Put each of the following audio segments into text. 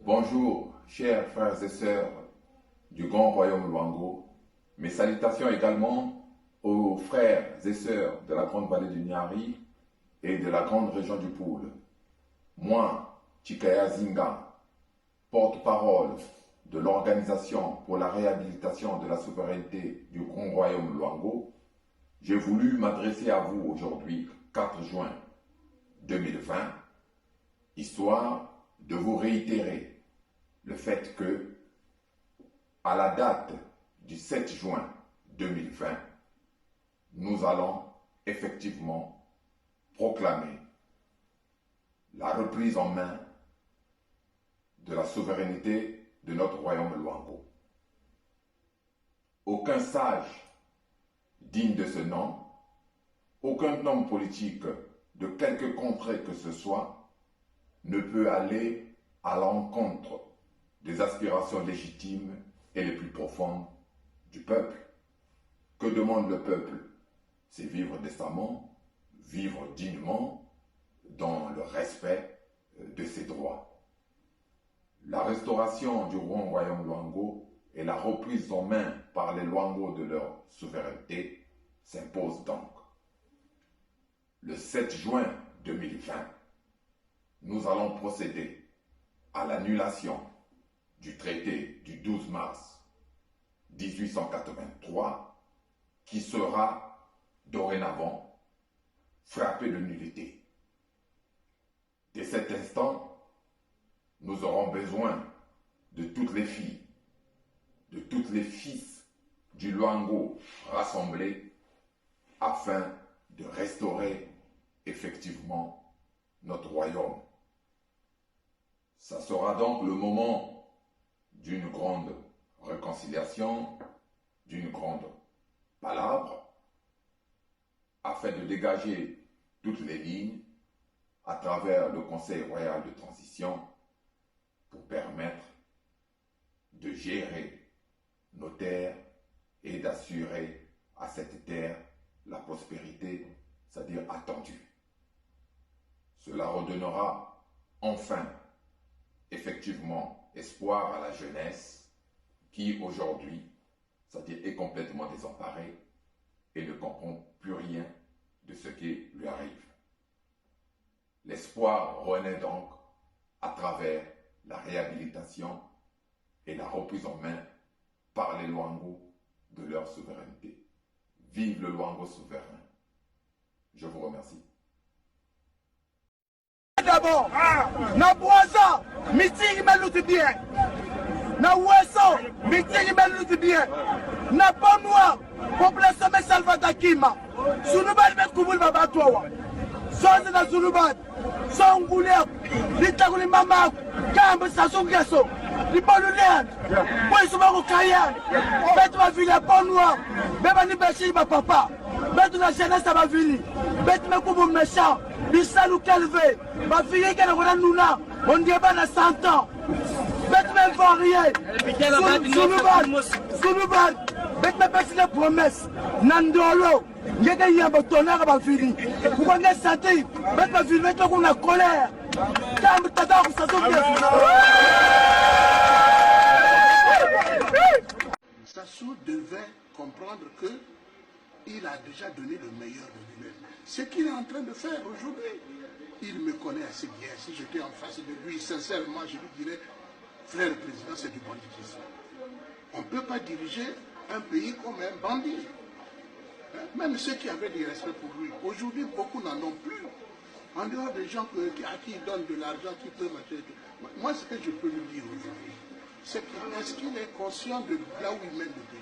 Bonjour, chers frères et sœurs du Grand Royaume Luango. Mes salutations également aux frères et sœurs de la Grande Vallée du Nyari et de la Grande Région du Poule. Moi, Chikaya Zinga, porte-parole de l'Organisation pour la réhabilitation de la souveraineté du Grand Royaume Luango, j'ai voulu m'adresser à vous aujourd'hui, 4 juin 2020, histoire de vous réitérer le fait que, à la date du 7 juin 2020, nous allons effectivement proclamer la reprise en main de la souveraineté de notre royaume Luango. Aucun sage digne de ce nom, aucun homme politique de quelque contrée que ce soit ne peut aller à l'encontre des aspirations légitimes et les plus profondes du peuple. Que demande le peuple? C'est vivre décemment, vivre dignement, dans le respect de ses droits. La restauration du Grand Royaume Luango et la reprise en main par les Luango de leur souveraineté s'impose donc. Le 7 juin 2020, nous allons procéder à l'annulation du traité du 12 mars 1883 qui sera dorénavant frappé de nullité. Dès cet instant, nous aurons besoin de toutes les filles, de tous les fils du Luango rassemblés afin de restaurer effectivement notre royaume. Ça sera donc le moment d'une grande réconciliation, d'une grande palabre, afin de dégager toutes les lignes à travers le Conseil royal de transition pour permettre de gérer nos terres et d'assurer à cette terre la prospérité, c'est-à-dire attendue. Cela redonnera enfin effectivement espoir à la jeunesse qui aujourd'hui, c'est-à-dire est complètement désemparée et ne comprend plus rien de ce qui lui arrive. L'espoir renaît donc à travers la réhabilitation et la reprise en main par les Luango de leur souveraineté. Vive le Luango souverain. Je vous remercie. D'abord, na boisa, meeting meluti bien. Na weso, meeting meluti bien. Na pomwa, population me salvata kima. Sunubad me kubul babatowa. Soze na sunubad. Songulia, litaguli mama, kambe sasungeso. Libolulian, boy subako kayan. Betu ma villa pomwa, beba ni beshi ba papa. Betu na jeunesse ba vili. Betu me kubu méchant. Bissalou Kelvé, ma fille qui est Nouna, on dit pas à 100 ans. Bête-me varié, Soulouban, bête-me passer les promesses. Nandolo, il y a des tonnerre à ma fille. Vous connaissez ça, bête-me filmer qu'on a colère. Quand t'as ça Sassou devait comprendre que il a déjà donné le meilleur de lui-même. Ce qu'il est en train de faire aujourd'hui, il me connaît assez bien. Si j'étais en face de lui, sincèrement, je lui dirais, frère président, c'est du banditisme. On ne peut pas diriger un pays comme un bandit. Même ceux qui avaient du respect pour lui, aujourd'hui, beaucoup n'en ont plus. En dehors des gens à qui il donne de l'argent, qui peuvent acheter. Moi, ce que je peux lui dire aujourd'hui, c'est est-ce qu'il est conscient de là où il mène le pays?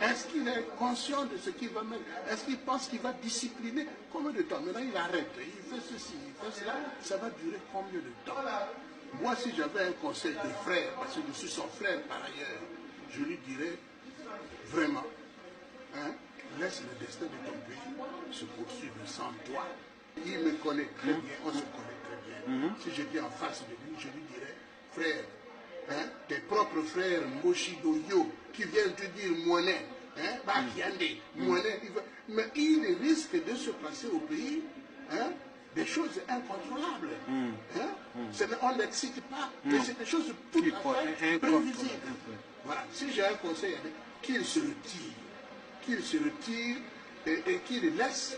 Est-ce qu'il est conscient de ce qu'il va mettre? Est-ce qu'il pense qu'il va discipliner? Combien de temps? Maintenant il arrête, il fait ceci, il fait cela, ça va durer combien de temps? Moi si j'avais un conseil de frère, parce que je suis son frère par ailleurs, je lui dirais vraiment, laisse le destin de ton pays se poursuivre sans toi. Il me connaît très bien, on se connaît très bien. Si j'étais en face de lui, je lui dirais, frère, tes propres frères Moshidoyo qui viennent te dire monnaie, mais il risque de se passer au pays des choses incontrôlables. Hein? On n'excite pas, mais c'est des choses tout à fait prévisibles. Voilà. Si j'ai un conseil, qu'il se retire. Qu'il se retire et qu'il laisse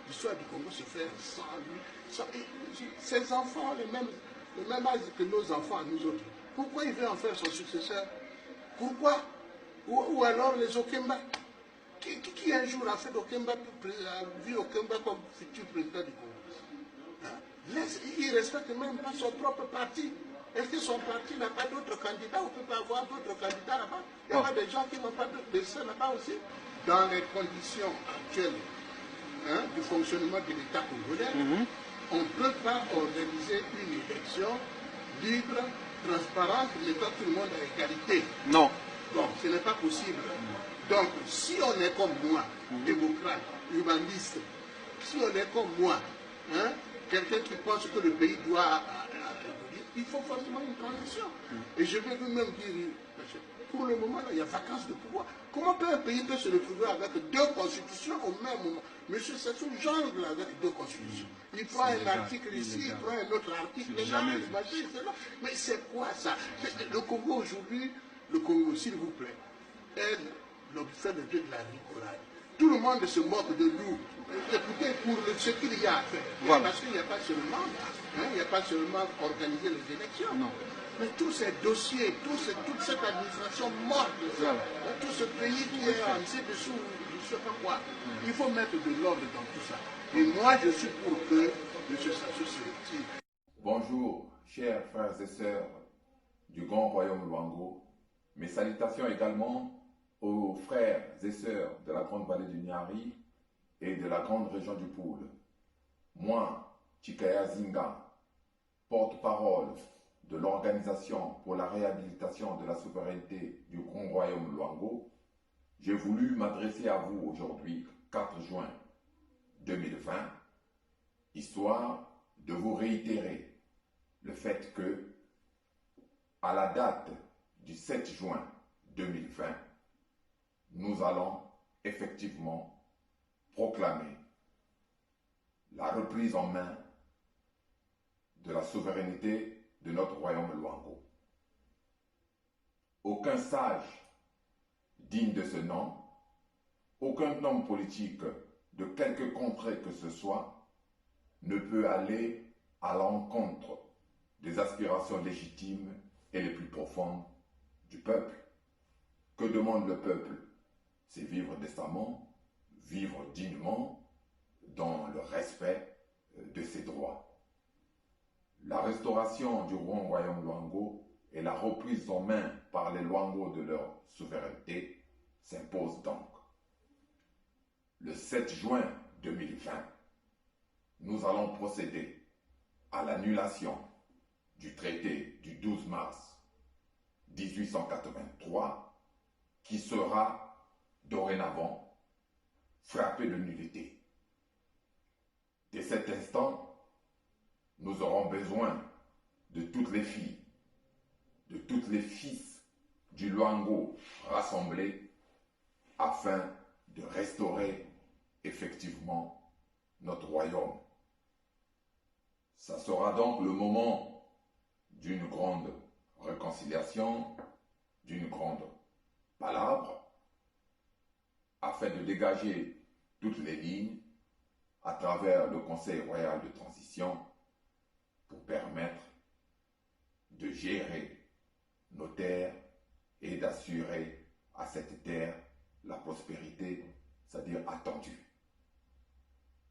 l'histoire du Congo se faire sans lui. Ses enfants, le même âge que nos enfants, nous autres. Pourquoi il veut en faire son successeur? Pourquoi? Ou alors les Okemba. Qui un jour a fait d'Okemba, a vu Okemba comme futur président du Congo? Hein? Il ne respecte même pas son propre parti. Est-ce que son parti n'a pas d'autres candidats? On ne peut pas avoir d'autres candidats là-bas. Il y a pas des gens qui n'ont pas de dessin là-bas aussi. Dans les conditions actuelles du fonctionnement de l'État congolais, on ne peut pas organiser une élection libre, transparente, mettant tout le monde à égalité. Non. Bon, ce n'est pas possible. Donc, si on est comme moi, démocrate, humaniste, si on est comme moi, quelqu'un qui pense que le pays doit il faut forcément une transition. Et je vais vous-même dire, pour le moment, là, il y a vacances de pouvoir. Comment un pays peut se retrouver avec deux constitutions au même moment? Monsieur Sassou jongle avec deux constitutions. Il prend un article ici, il prend un autre article là, mais c'est quoi ça? Le Congo aujourd'hui, le Congo, s'il vous plaît, est fait le jeu de la rigolade. Tout le monde se moque de nous. Écoutez, pour ce qu'il y a à faire. Voilà. Parce qu'il n'y a pas seulement, il n'y a pas seulement organiser les élections. Non. Mais tous ces dossiers, toute cette administration morte, voilà. Tout ce pays qui est en dessous, je ne sais pas quoi. Il faut mettre de l'ordre dans tout ça. Et moi, je suis pour que M. Sassou se retire. Bonjour, chers frères et sœurs du Grand Royaume Luango. Mes salutations également aux frères et sœurs de la Grande Vallée du Niari et de la Grande Région du Poule. Moi, Chikaya Zinga, porte-parole de l'Organisation pour la réhabilitation de la souveraineté du Grand Royaume Luango, j'ai voulu m'adresser à vous aujourd'hui, 4 juin 2020, histoire de vous réitérer le fait que, à la date du 7 juin 2020, nous allons effectivement proclamer la reprise en main de la souveraineté de notre royaume Luango. Aucun sage digne de ce nom, aucun homme politique de quelque contrée que ce soit ne peut aller à l'encontre des aspirations légitimes et les plus profondes du peuple. Que demande le peuple? C'est vivre décemment, vivre dignement, dans le respect de ses droits. La restauration du Grand Royaume Luango et la reprise en main par les Luango de leur souveraineté s'imposent donc. Le 7 juin 2020, nous allons procéder à l'annulation du traité du 12 mars 1883 qui sera dorénavant frappé de nullité. Dès cet instant, nous aurons besoin de toutes les filles, de tous les fils du Luango rassemblés afin de restaurer effectivement notre royaume. Ça sera donc le moment d'une grande réconciliation, d'une grande palabre, afin de dégager toutes les lignes à travers le Conseil royal de transition pour permettre de gérer nos terres et d'assurer à cette terre la prospérité, c'est-à-dire attendue.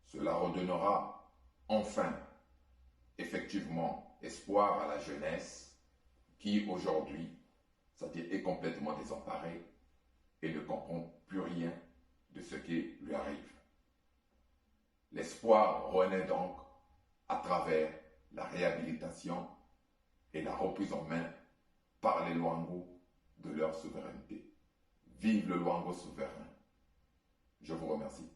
Cela redonnera enfin effectivement espoir à la jeunesse qui aujourd'hui, c'est-à-dire est complètement désemparée et ne comprend plus rien de ce qui lui arrive. L'espoir renaît donc à travers la réhabilitation et la reprise en main par les Luango de leur souveraineté. Vive le Luango souverain. Je vous remercie.